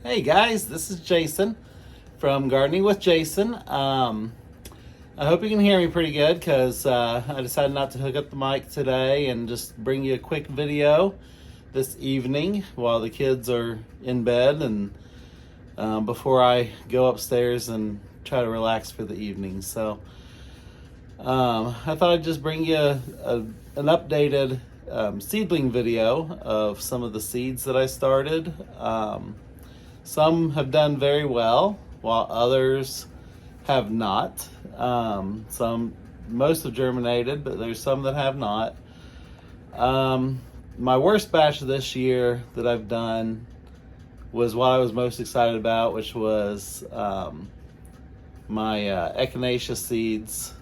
Hey guys, this is Jason from Gardening with Jason. I hope you can hear me pretty good because I decided not to hook up the mic today and just bring you a quick video this evening while the kids are in bed and before I go upstairs and try to relax for the evening. So I thought I'd just bring you an updated seedling video of some of the seeds that I started. Some have done very well, while others have not. Most have germinated, but there's some that have not. My worst batch of this year that I've done was what I was most excited about, which was my echinacea seeds.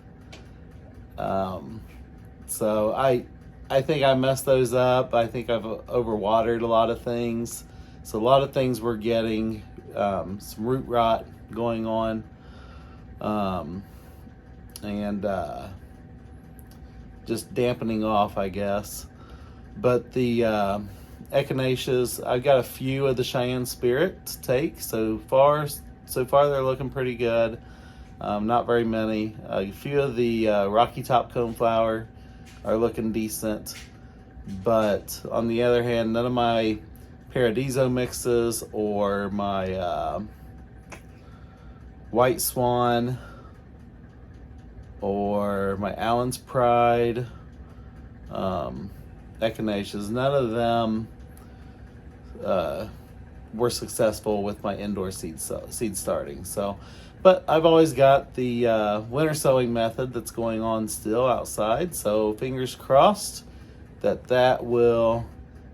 So I think I messed those up. I think I've overwatered a lot of things. So a lot of things were getting some root rot going on. And just dampening off, I guess. But the echinaceas, I've got a few of the Cheyenne Spirit to take. So far they're looking pretty good. Not very many. A few of the Rocky Top Coneflower are looking decent. But on the other hand, none of my Paradiso mixes or my White Swan or my Allen's Pride echinaceas, none of them were successful with my indoor seed starting. So, but I've always got the winter sowing method that's going on still outside. So fingers crossed that will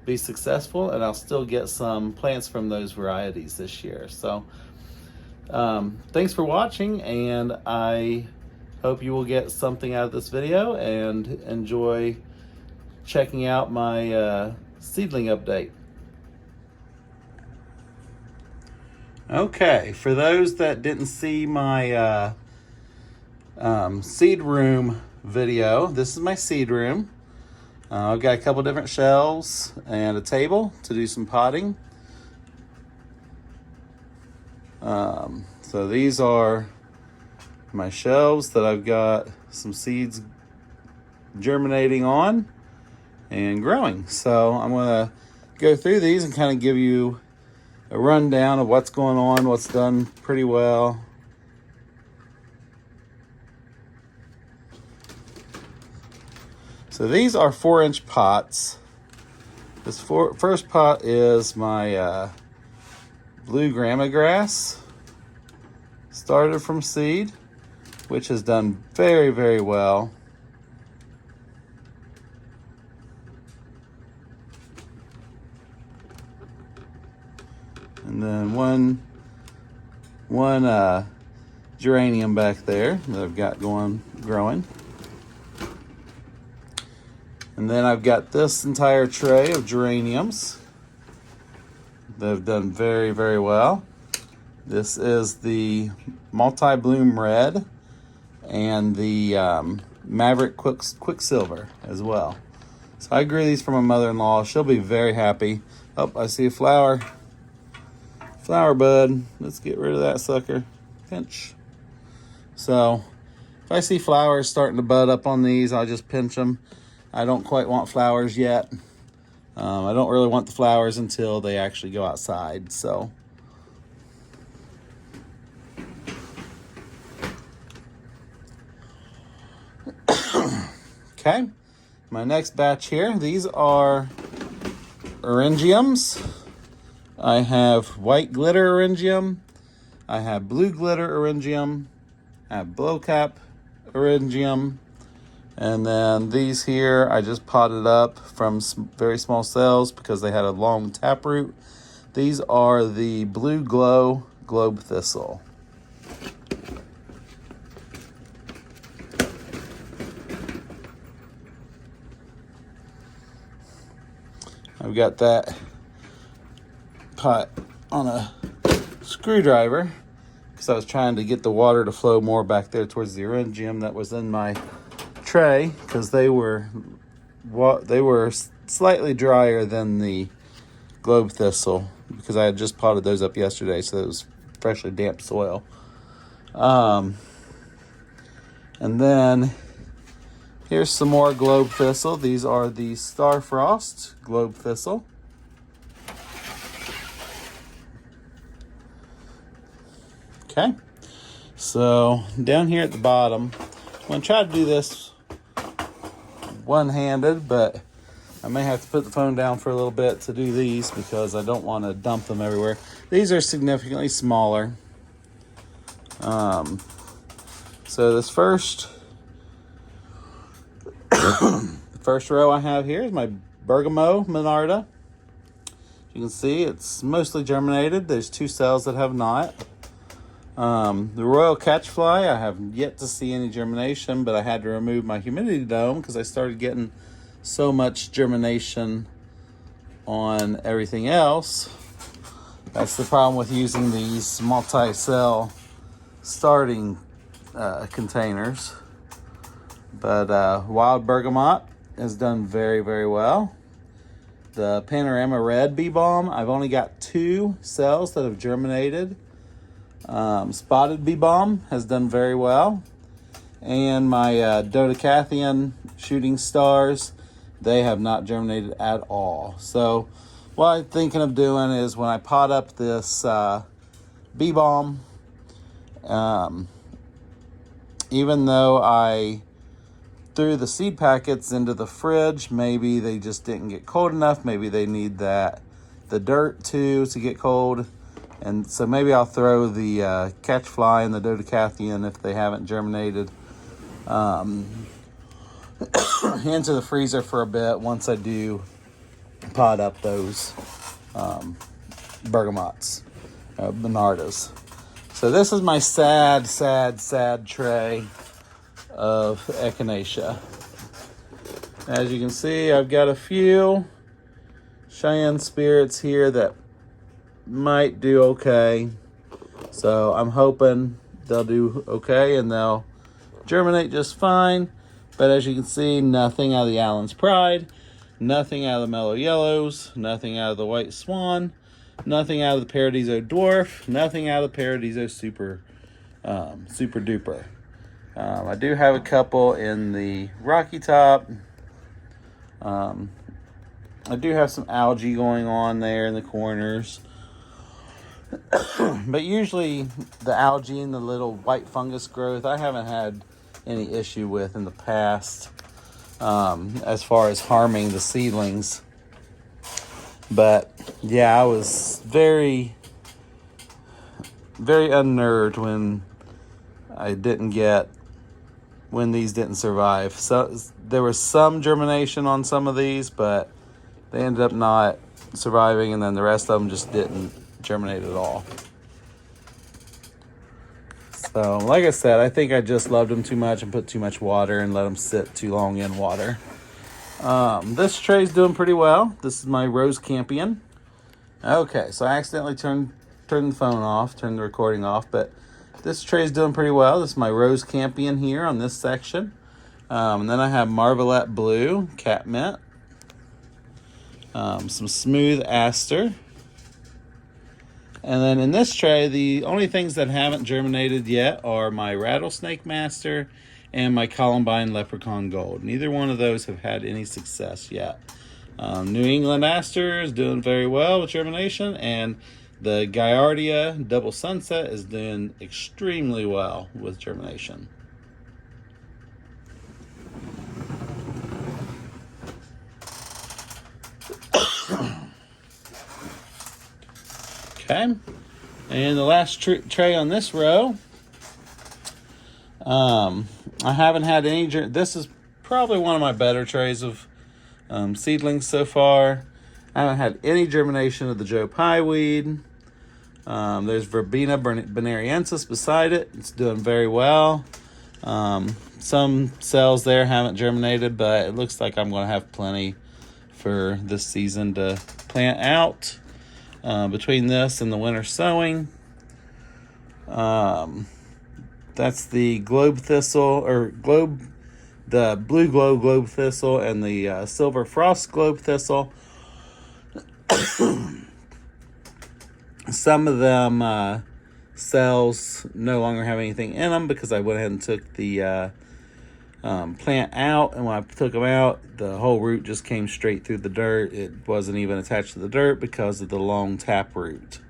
be successful, and I'll still get some plants from those varieties this year. So thanks for watching, and I hope you will get something out of this video and enjoy checking out my seedling update. Okay, for those that didn't see my seed room video, this is my seed room. I've got a couple different shelves and a table to do some potting. So these are my shelves that I've got some seeds germinating on and growing. So I'm going to go through these and kind of give you a rundown of what's going on, what's done pretty well. So these are 4-inch pots. This first pot is my blue grama grass, started from seed, which has done very, very well. And then one geranium back there that I've got growing. And then I've got this entire tray of geraniums that have done very, very well. This is the multi-bloom red and the Maverick Quicksilver as well. So I grew these for my mother-in-law. She'll be very happy. Oh, I see a flower. Flower bud. Let's get rid of that sucker. Pinch. So if I see flowers starting to bud up on these, I'll just pinch them. I don't quite want flowers yet. I don't really want the flowers until they actually go outside. So okay, my next batch here, these are Orangiums. I have white glitter Orangium, I have blue glitter Orangium, I have blowcap Orangium, and then these here I just potted up from very small cells because they had a long taproot. These are the Blue Glow Globe Thistle. I've got that pot on a screwdriver because I was trying to get the water to flow more back there towards the Orangium that was in my tray, because they were slightly drier than the globe thistle. because I had just potted those up yesterday, so it was freshly damp soil. And then here's some more globe thistle. These are the Starfrost globe thistle. Okay, so down here at the bottom, I'm going to try to do this one-handed, but I may have to put the phone down for a little bit to do these because I don't want to dump them everywhere. These are significantly smaller. So this first row I have here is my Bergamo Monarda. You can see it's mostly germinated. There's 2 cells that have not. The Royal Catchfly, I have yet to see any germination, but I had to remove my humidity dome because I started getting so much germination on everything else. That's the problem with using these multi-cell starting containers. But Wild Bergamot has done very, very well. The Panorama Red Bee Balm, I've only got 2 cells that have germinated. Spotted Bee Balm has done very well. And my Dodecathian Shooting Stars, they have not germinated at all. So what I'm thinking of doing is when I pot up this bee balm, even though I threw the seed packets into the fridge, maybe they just didn't get cold enough. Maybe they need the dirt too to get cold. And so maybe I'll throw the Catchfly and the Dodecathian, if they haven't germinated, into the freezer for a bit once I do pot up those bergamots, Monardas. So this is my sad tray of Echinacea. As you can see, I've got a few Cheyenne Spirits here that might do okay. So I'm hoping they'll do okay and they'll germinate just fine. But as you can see, nothing out of the Allen's Pride, nothing out of the Mellow Yellows, nothing out of the White Swan, nothing out of the Paradiso Dwarf, nothing out of the Paradiso Super Duper. I do have a couple in the Rocky Top. I do have some algae going on there in the corners. But usually the algae and the little white fungus growth, I haven't had any issue with in the past as far as harming the seedlings. But yeah, I was very, very unnerved when these didn't survive. So there was some germination on some of these, but they ended up not surviving, and then the rest of them just didn't germinate at all. So like I said, I think I just loved them too much and put too much water and let them sit too long in water. This tray's doing pretty well. This is my Rose Campion. Okay, so I accidentally turned the phone off, turned the recording off, but this tray's doing pretty well. This is my Rose Campion here on this section. And then I have Marvelette Blue, Catmint, some Smooth Aster. And then in this tray, the only things that haven't germinated yet are my Rattlesnake Master and my Columbine Leprechaun Gold. Neither one of those have had any success yet. New England Aster is doing very well with germination, and the Gaillardia Double Sunset is doing extremely well with germination. Okay, and the last tray on this row, I haven't had any. This is probably one of my better trays of seedlings so far. I haven't had any germination of the Joe Pye weed. There's Verbena bonariensis beside it. It's doing very well. Some cells there haven't germinated, but it looks like I'm going to have plenty for this season to plant out. Between this and the winter sowing, that's the globe thistle, the blue globe thistle, and the silver frost globe thistle. Some of them cells no longer have anything in them because I went ahead and took the plant out, and when I took them out, the whole root just came straight through the dirt. It wasn't even attached to the dirt because of the long tap root.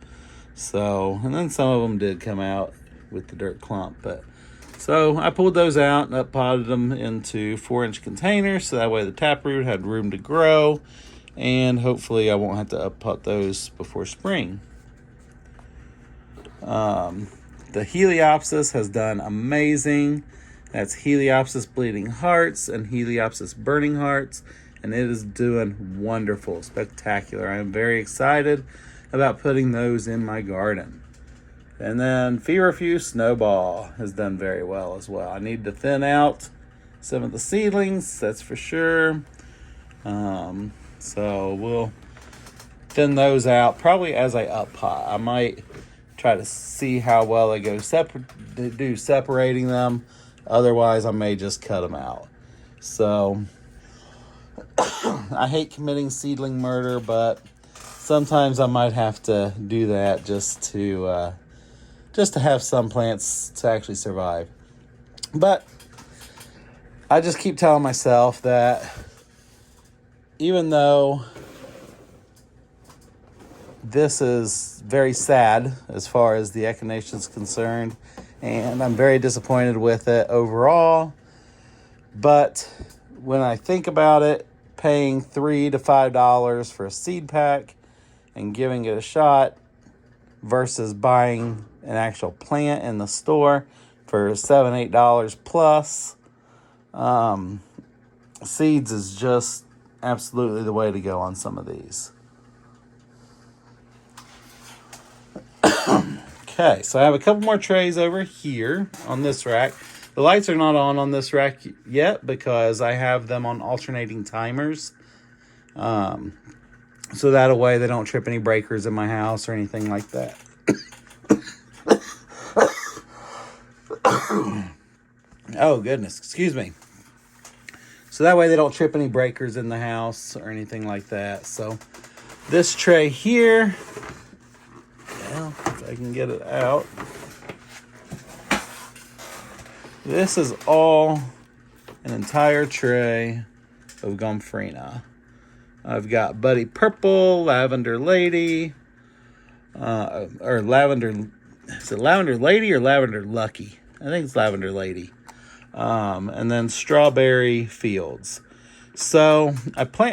So, and then some of them did come out with the dirt clump, but so I pulled those out and up potted them into 4-inch containers, so that way the taproot had room to grow, and hopefully I won't have to up pot those before spring. The Heliopsis has done amazing. That's Heliopsis bleeding hearts and Heliopsis burning hearts, and it is doing wonderful, spectacular. I am very excited about putting those in my garden. And then Feverfew Snowball has done very well as well. I need to thin out some of the seedlings, that's for sure. So we'll thin those out probably as I up pot. I might try to see how well they go separating them. Otherwise, I may just cut them out. So I hate committing seedling murder, but sometimes I might have to do that just to have some plants to actually survive. But I just keep telling myself that even though this is very sad as far as the echinacea is concerned, and I'm very disappointed with it overall, but when I think about it, paying $3 to $5 for a seed pack and giving it a shot versus buying an actual plant in the store for $7, $8 plus, seeds is just absolutely the way to go on some of these. Okay, so I have a couple more trays over here on this rack. The lights are not on this rack yet because I have them on alternating timers. So that way they don't trip any breakers in my house or anything like that. Oh, goodness, excuse me. So that way they don't trip any breakers in the house or anything like that. So this tray here, well, if I can get it out. This is all an entire tray of Gomphrena. I've got Buddy Purple, Lavender Lady, or Lavender, is it Lavender Lady or Lavender Lucky? I think it's Lavender Lady. And then Strawberry Fields. So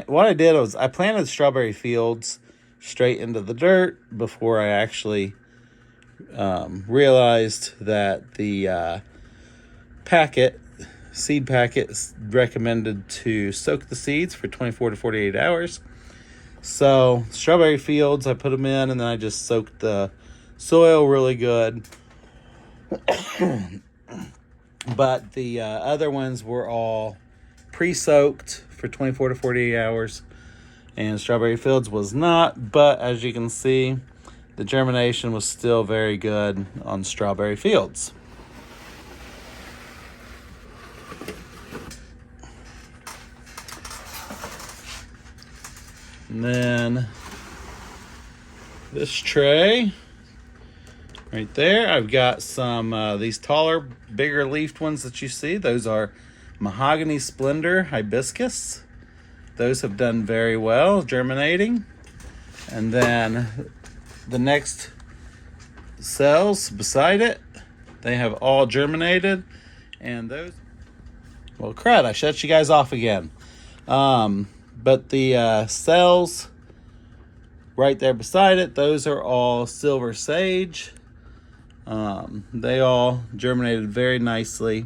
what I did was I planted Strawberry Fields straight into the dirt before I actually realized that the seed packet is recommended to soak the seeds for 24 to 48 hours. So Strawberry Fields, I put them in and then I just soaked the soil really good. But the other ones were all pre-soaked for 24 to 48 hours. And Strawberry Fields was not. But as you can see, the germination was still very good on Strawberry Fields. And then this tray right there, I've got some these taller, bigger leafed ones that you see. Those are Mahogany Splendor Hibiscus. Those have done very well germinating. And then the next cells beside it, they have all germinated. And those, well, crud, I shut you guys off again. But the cells right there beside it, those are all Silver Sage. They all germinated very nicely.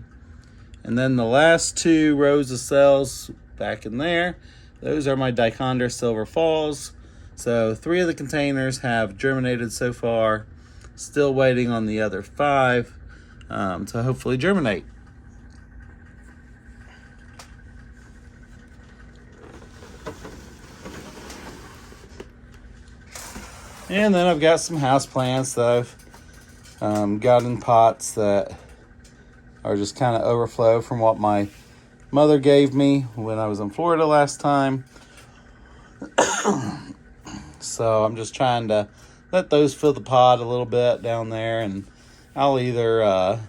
And then the last two rows of cells back in there, those are my Dichondra Silver Falls. So 3 of the containers have germinated so far. Still waiting on the other 5 to hopefully germinate. And then I've got some house plants that I've got in pots that are just kind of overflow from what my mother gave me when I was in Florida last time. So I'm just trying to let those fill the pot a little bit down there, and I'll either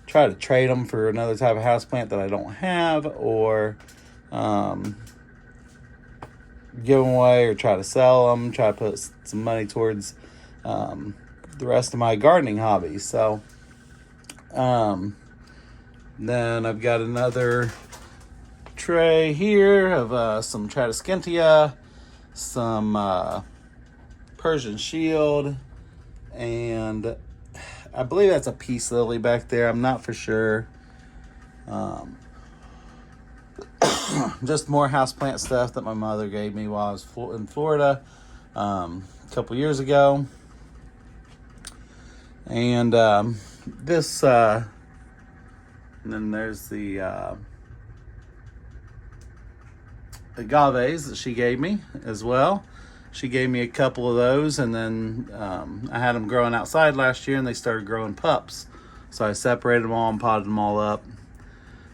try to trade them for another type of houseplant that I don't have, or give them away or try to sell them, try to put some money towards the rest of my gardening hobbies. So then I've got another tray here of some Tradescantia, some Persian Shield, and I believe that's a peace lily back there. I'm not for sure. Just more houseplant stuff that my mother gave me while I was in Florida a couple years ago. And this, and then there's the agaves that she gave me as well. She gave me a couple of those, and then I had them growing outside last year, and they started growing pups. So I separated them all and potted them all up.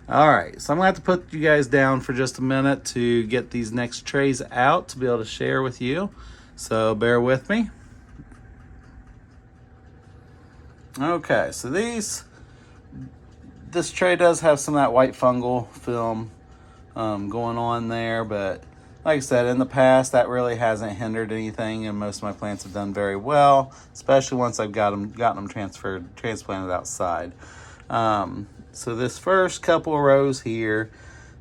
All right, so I'm going to have to put you guys down for just a minute to get these next trays out to be able to share with you. So bear with me. Okay, so this tray does have some of that white fungal film going on there, but like I said, in the past, that really hasn't hindered anything, and most of my plants have done very well, especially once I've gotten them transplanted outside. So this first couple of rows here,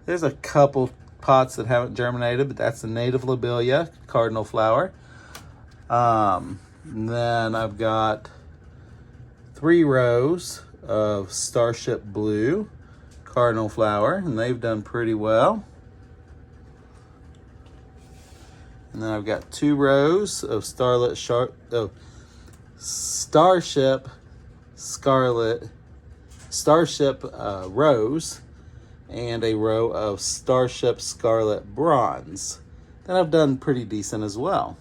there's a couple pots that haven't germinated, but that's the native lobelia, cardinal flower. And then I've got 3 rows of Starship Blue, cardinal flower, and they've done pretty well. And then I've got 2 rows of Starship Rose, and a row of Starship Scarlet Bronze that I've done pretty decent as well.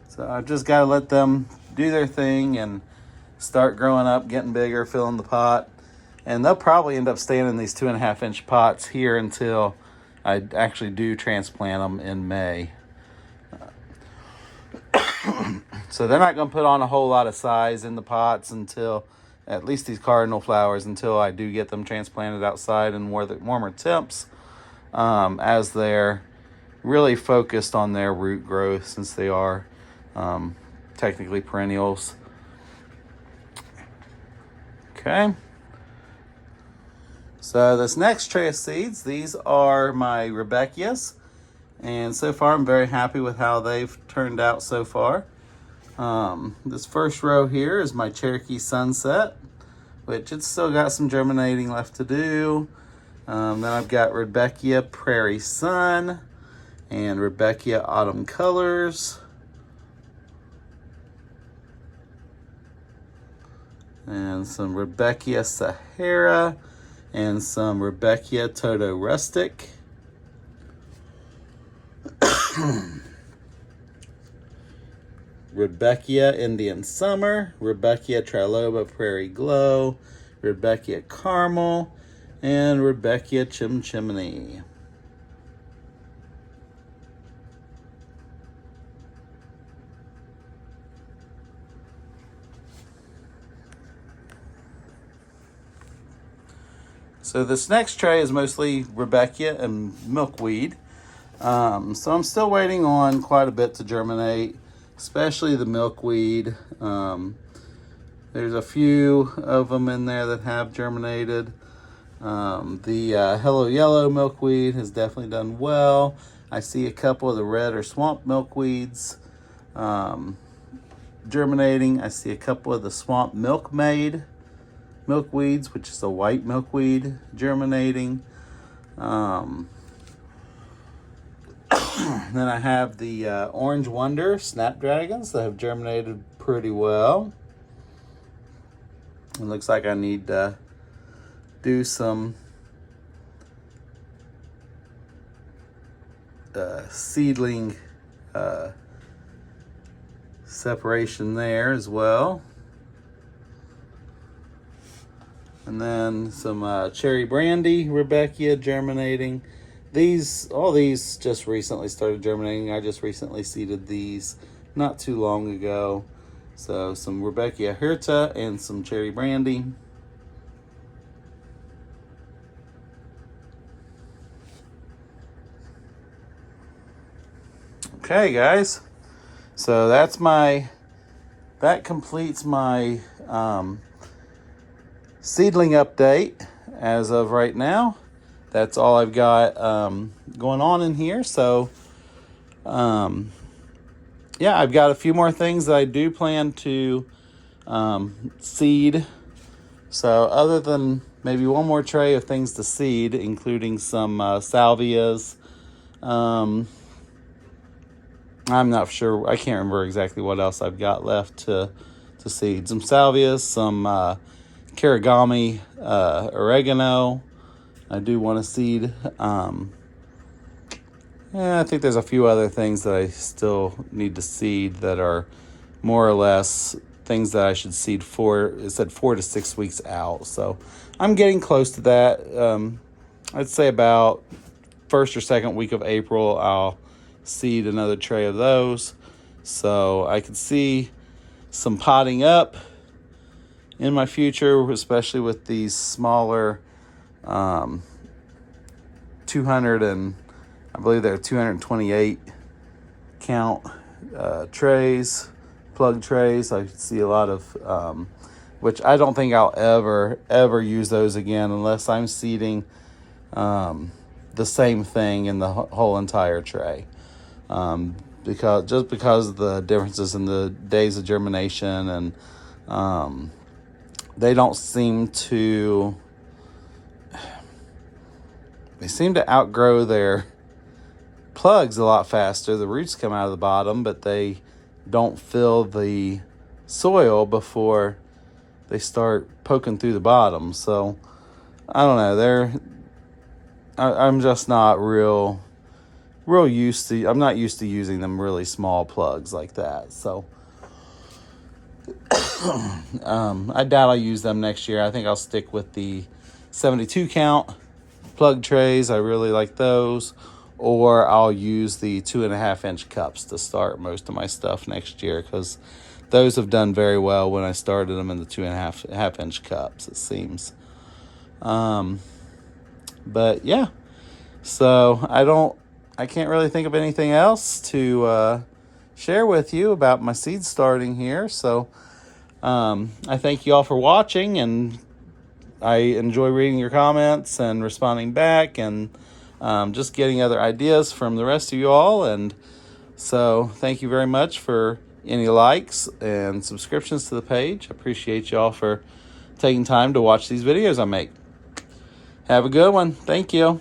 So I've just got to let them do their thing and start growing up, getting bigger, filling the pot. And they'll probably end up staying in these 2.5-inch pots here until I actually do transplant them in May. So they're not going to put on a whole lot of size in the pots until, at least these cardinal flowers, until I do get them transplanted outside in warmer temps, as they're really focused on their root growth, since they are technically perennials. Okay. So this next tray of seeds, these are my Rebecchias, and so far I'm very happy with how they've turned out so far. This first row here is my Cherokee Sunset, which it's still got some germinating left to do. Then I've got Rebecchia Prairie Sun and Rebecchia Autumn Colors. And some Rebecchia Sahara and some Rebecchia Toto Rustic. Rebecchia Indian Summer, Rebecchia Triloba Prairie Glow, Rebecchia Caramel, and Rebecchia Chim Chimney. So this next tray is mostly Rebecchia and milkweed. So I'm still waiting on quite a bit to germinate, especially the milkweed. There's a few of them in there that have germinated. The Hello Yellow milkweed has definitely done well. I see a couple of the red or swamp milkweeds germinating. I see a couple of the swamp milkweeds, which is a white milkweed, germinating. Then I have the Orange Wonder Snapdragons that have germinated pretty well. It looks like I need to do some seedling separation there as well. And then some Cherry Brandy Rebecchia germinating. all these just recently started germinating. I just recently seeded these not too long ago. So some Rebecca Hirta and some Cherry Brandy. Okay, guys. So that completes my seedling update as of right now. That's all I've got going on in here. So yeah, I've got a few more things that I do plan to seed. So other than maybe one more tray of things to seed, including some salvias, I'm not sure. I can't remember exactly what else I've got left to seed. Some salvias, some Karigami oregano. I do want to seed. I think there's a few other things that I still need to seed that are more or less things that I should seed it said 4 to 6 weeks out. So I'm getting close to that. I'd say about first or second week of April, I'll seed another tray of those. So I could see some potting up in my future, especially with these smaller 200 and I believe they're 228 count trays, plug trays. I could see a lot of, which I don't think I'll ever use those again unless I'm seeding the same thing in the whole entire tray. Because of the differences in the days of germination, and they seem to outgrow their plugs a lot faster. The roots come out of the bottom, but they don't fill the soil before they start poking through the bottom. So I don't know. I'm just not real used to. I'm not used to using them really small plugs like that. So I doubt I'll use them next year. I think I'll stick with the 72 count plug trays. I really like those. Or I'll use the 2.5 inch cups to start most of my stuff next year, because those have done very well when I started them in the 2.5 inch cups, it seems. But yeah, so I can't really think of anything else to share with you about my seed starting here. So I thank you all for watching, and I enjoy reading your comments and responding back, and just getting other ideas from the rest of you all. And so thank you very much for any likes and subscriptions to the page. I appreciate y'all for taking time to watch these videos I make. Have a good one. Thank you.